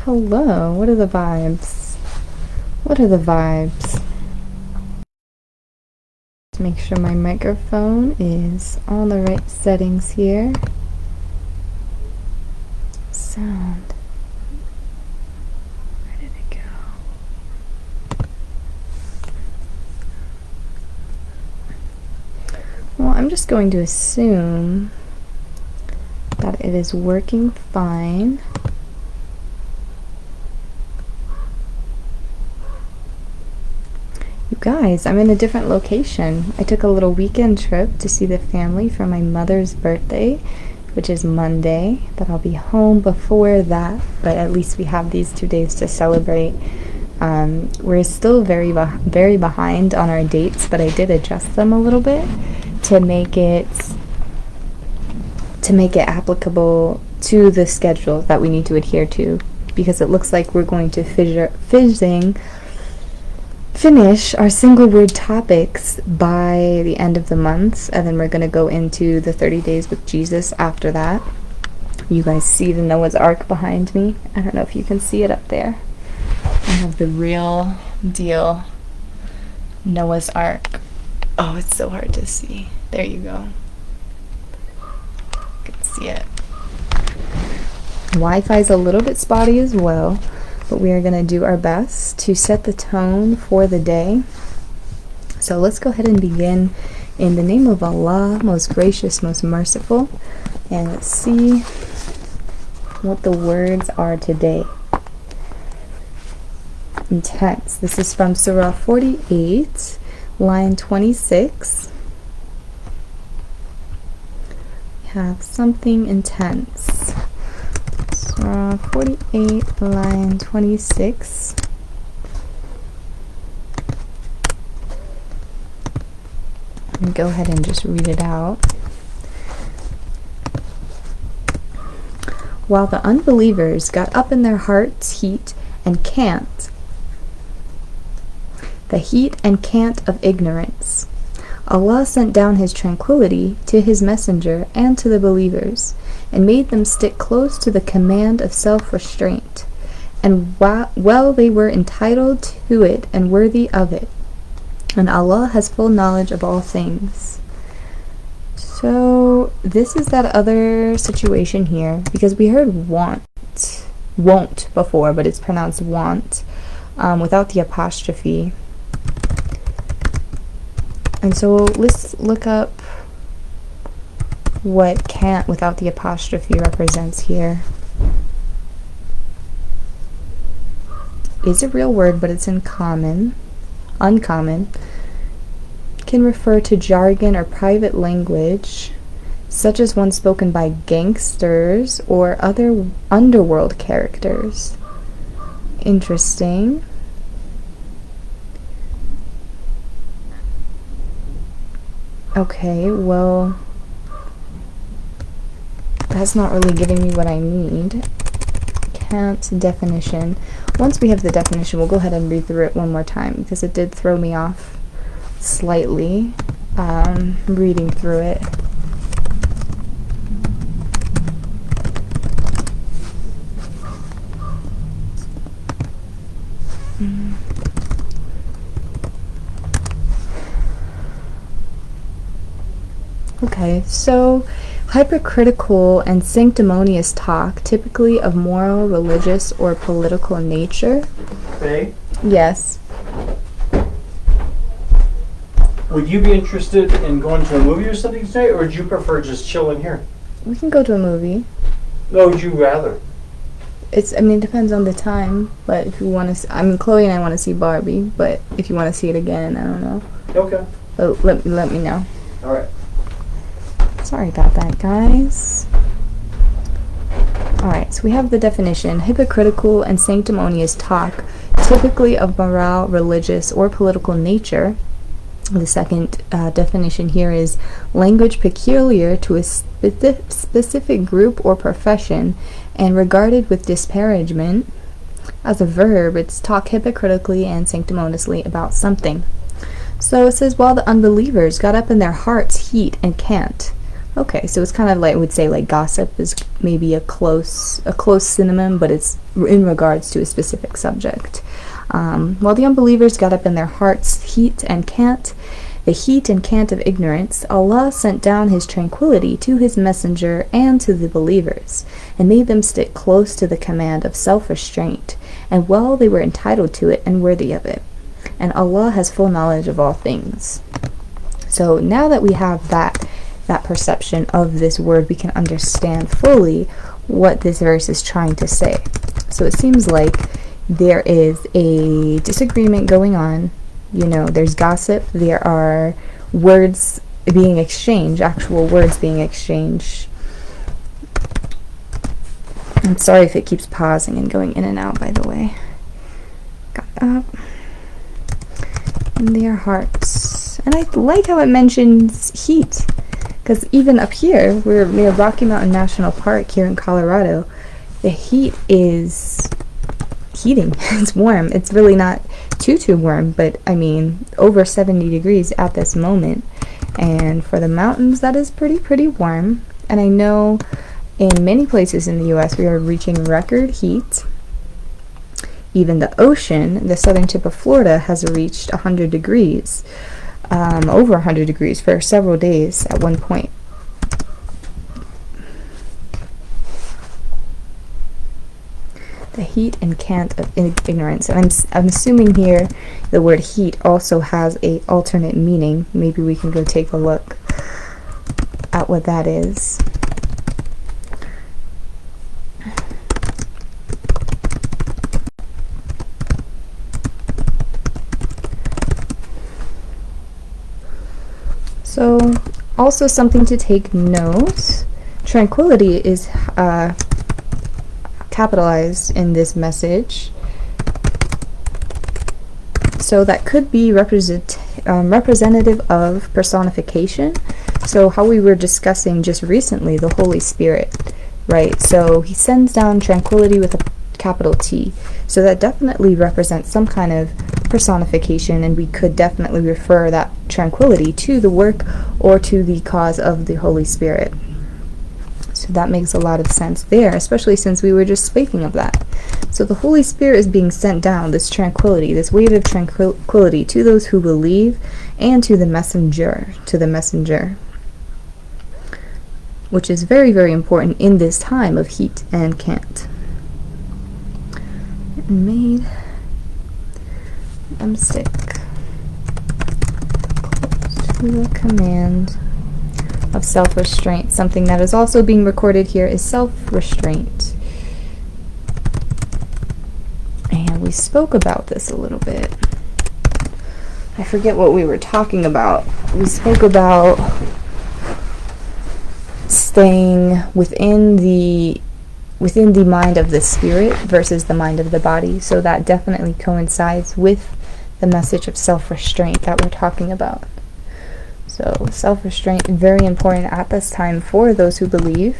Hello, what are the vibes? What are the vibes? Let's make sure my microphone is on the right settings here. Sound. Where did it go? Well, I'm just going to assume that it is working fine. You guys, I'm in a different location. I took a little weekend trip to see the family for my mother's birthday, which is Monday, but I'll be home before that, but at least we have these 2 days to celebrate. We're still very behind on our dates, but I did adjust them a little bit to make it applicable to the schedule that we need to adhere to, because it looks like we're going to finish our single word topics by the end of the month, and then we're going to go into the 30 days with Jesus after that. You guys see the Noah's Ark behind me? I don't know if you can see it up there. I have the real deal Noah's Ark. Oh, it's so hard to see. There you go. You can see it. Wi-Fi is a little bit spotty as well, but we are going to do our best to set the tone for the day. So let's go ahead and begin in the name of Allah, most gracious, most merciful, and let's see what the words are today. Intense. This is from Surah 48, line 26. We have something intense. Surah 48, line 26. And go ahead and just read it out. While the unbelievers got up in their hearts' heat and cant, the heat and cant of ignorance, Allah sent down His tranquility to His messenger and to the believers, and made them stick close to the command of self-restraint, and well they were entitled to it and worthy of it. And Allah has full knowledge of all things. So this is that other situation here, because we heard won't before, but it's pronounced want, without the apostrophe. And so let's look up what can't without the apostrophe represents here. It's a real word, but it's uncommon. Can refer to jargon or private language, such as one spoken by gangsters or other underworld characters. Interesting. Okay, well, that's not really giving me what I need. Can't definition. Once we have the definition, we'll go ahead and read through it one more time, because it did throw me off slightly reading through it. Okay, so hypercritical and sanctimonious talk, typically of moral, religious, or political nature. Faye, Yes. would you be interested in going to a movie or something tonight, or would you prefer just chilling here? We can go to a movie. No, would you rather? I mean, it depends on the time, but if you want to, Chloe and I want to see Barbie, but if you want to see it again, I don't know. Okay. But let me know. All right. Sorry about that, guys. Alright, so we have the definition. Hypocritical and sanctimonious talk, typically of moral, religious, or political nature. The second definition here is language peculiar to a specific group or profession and regarded with disparagement. As a verb, it's talk hypocritically and sanctimoniously about something. So it says, while the unbelievers got up in their hearts' heat and cant. Okay, so it's kind of like, I would say, like gossip is maybe a close synonym, but it's in regards to a specific subject. While the unbelievers got up in their hearts heat and cant, the heat and cant of ignorance, Allah sent down His tranquility to His messenger and to the believers, and made them stick close to the command of self-restraint, and well they were entitled to it and worthy of it. And Allah has full knowledge of all things. So now that we have that perception of this word, we can understand fully what this verse is trying to say. So it seems like there is a disagreement going on. You know, there's gossip, there are words being exchanged, actual words being exchanged. I'm sorry if it keeps pausing and going in and out, by the way. Got up in their hearts. And I like how it mentions heat, because even up here, we're near Rocky Mountain National Park here in Colorado, the heat is heating. It's warm. It's really not too warm, but I mean over 70 degrees at this moment, and for the mountains that is pretty warm. And I know in many places in the US we are reaching record heat. Even the ocean, the southern tip of Florida, has reached 100 degrees, over 100 degrees for several days at one point. The heat and cant of ignorance. And I'm assuming here the word heat also has a alternate meaning. Maybe we can go take a look at what that is. So also something to take note, tranquility is capitalized in this message, so that could be representative of personification. So how we were discussing just recently, the Holy Spirit, right? So He sends down tranquility with a capital T, so that definitely represents some kind of personification, and we could definitely refer that tranquility to the work or to the cause of the Holy Spirit. So that makes a lot of sense there, especially since we were just speaking of that. So the Holy Spirit is being sent down, this tranquility, this weight of tranquility, to those who believe and to the messenger, which is very important in this time of heat and cant. And made them stick close to the command of self-restraint. Something that is also being recorded here is self-restraint. And we spoke about this a little bit. I forget what we were talking about. We spoke about staying within the mind of the spirit versus the mind of the body. So that definitely coincides with the message of self-restraint that we're talking about. So self-restraint, very important at this time for those who believe.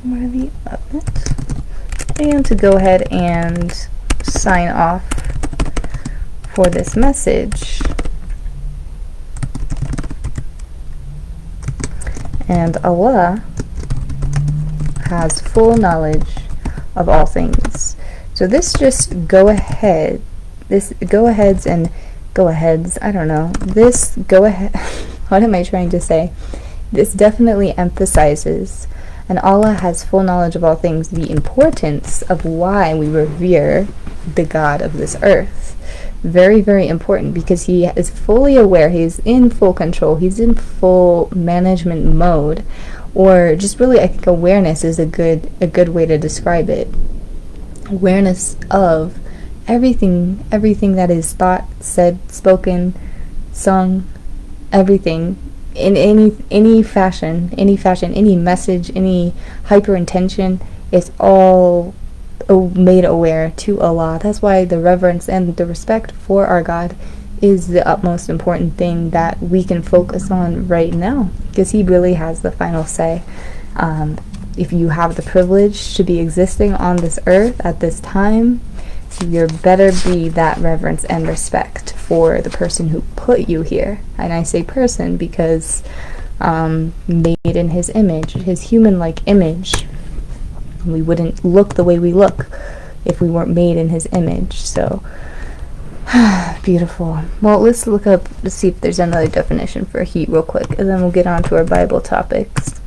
Worthy of it. And to go ahead and sign off for this message. And Allah has full knowledge of all things. So this just go-ahead, this go-aheads and go-aheads, I don't know, this go-ahead, what am I trying to say? This definitely emphasizes, and Allah has full knowledge of all things, the importance of why we revere the God of this earth. Very important, because He is fully aware, He's in full control, He's in full management mode, or just really, I think awareness is a good way to describe it. Awareness of everything that is thought, said, spoken, sung, everything, in any fashion, any message, any hyper intention, is all made aware to Allah. That's why the reverence and the respect for our God is the utmost important thing that we can focus on right now, because He really has the final say. if you have the privilege to be existing on this earth at this time, you better be that reverence and respect for the person who put you here. And I say person because made in his image, his human-like image. We wouldn't look the way we look if we weren't made in his image. So beautiful. Well, let's see if there's another definition for heat real quick, and then we'll get on to our Bible topics.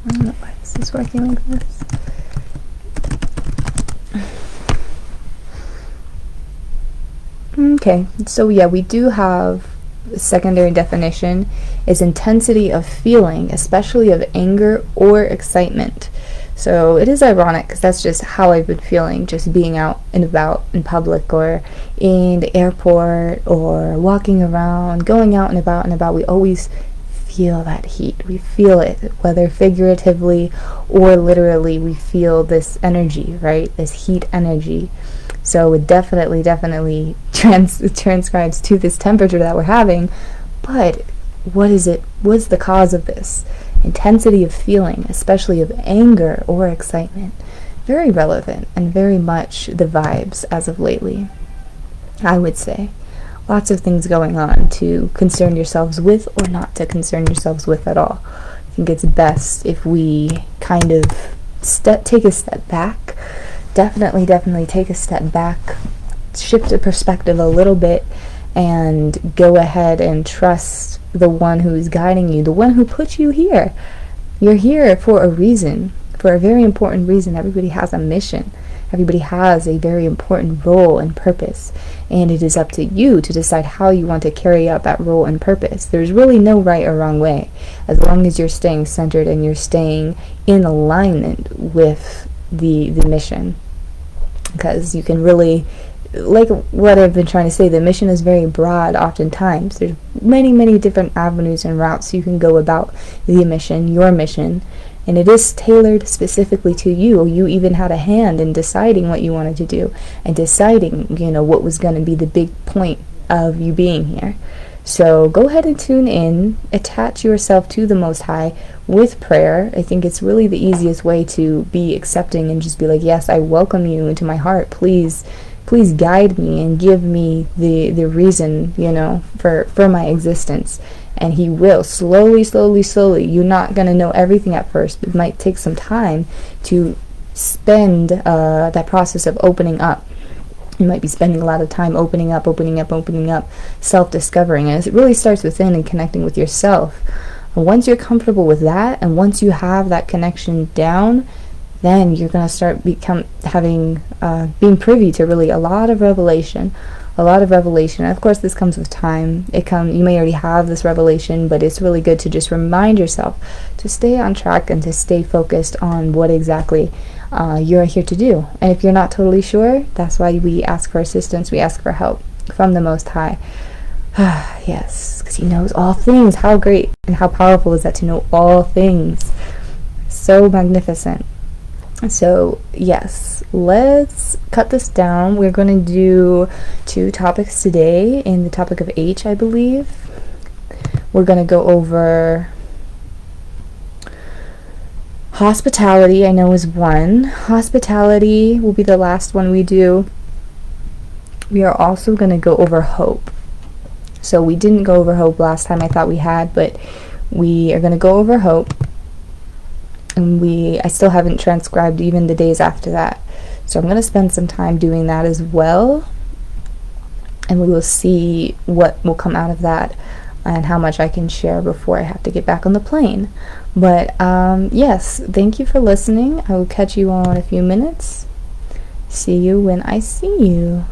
I don't know why this is working like this. Okay, so yeah, we do have a secondary definition is intensity of feeling, especially of anger or excitement. So it is ironic because that's just how I've been feeling, just being out and about in public or in the airport or walking around, going out and about. We always feel that heat. We feel it, whether figuratively or literally. We feel this energy, right? This heat energy. So it definitely transcribes to this temperature that we're having. But what is it? What's the cause of this? Intensity of feeling, especially of anger or excitement. Very relevant and very much the vibes as of lately, I would say. Lots of things going on to concern yourselves with or not to concern yourselves with at all. I think it's best if we kind of take a step back. Definitely take a step back, shift the perspective a little bit, and go ahead and trust the one who is guiding you, the one who put you here. You're here for a reason, for a very important reason. Everybody has a mission. Everybody has a very important role and purpose, and it is up to you to decide how you want to carry out that role and purpose. There's really no right or wrong way, as long as you're staying centered and you're staying in alignment with the mission. Because you can really, like what I've been trying to say, the mission is very broad oftentimes. There's many different avenues and routes you can go about the mission, your mission, and it is tailored specifically to you. You even had a hand in deciding what you wanted to do and deciding, what was going to be the big point of you being here. So go ahead and tune in, attach yourself to the Most High with prayer. I think it's really the easiest way to be accepting and just be like, yes, I welcome you into my heart. Please guide me and give me the reason, for my existence. And he will slowly. You're not going to know everything at first. It might take some time to spend that process of opening up. You might be spending a lot of time opening up, self-discovering. And it really starts within and connecting with yourself. And once you're comfortable with that, and once you have that connection down, then you're going to start being privy to really a lot of revelation. And of course, this comes with time. You may already have this revelation, but it's really good to just remind yourself to stay on track and to stay focused on what exactly you're here to do. And if you're not totally sure, that's why we ask for assistance. We ask for help from the Most High. Yes, because he knows all things. How great and how powerful is that to know all things? So magnificent. So yes, let's cut this down. We're going to do 2 topics today in the topic of H, I believe. We're going to go over hospitality, I know is one. Hospitality will be the last one we do. We are also going to go over hope. So we didn't go over hope last time. I thought we had, but we are going to go over hope. And I still haven't transcribed even the days after that. So I'm going to spend some time doing that as well. And we will see what will come out of that and how much I can share before I have to get back on the plane. But yes, thank you for listening. I will catch you all in a few minutes. See you when I see you.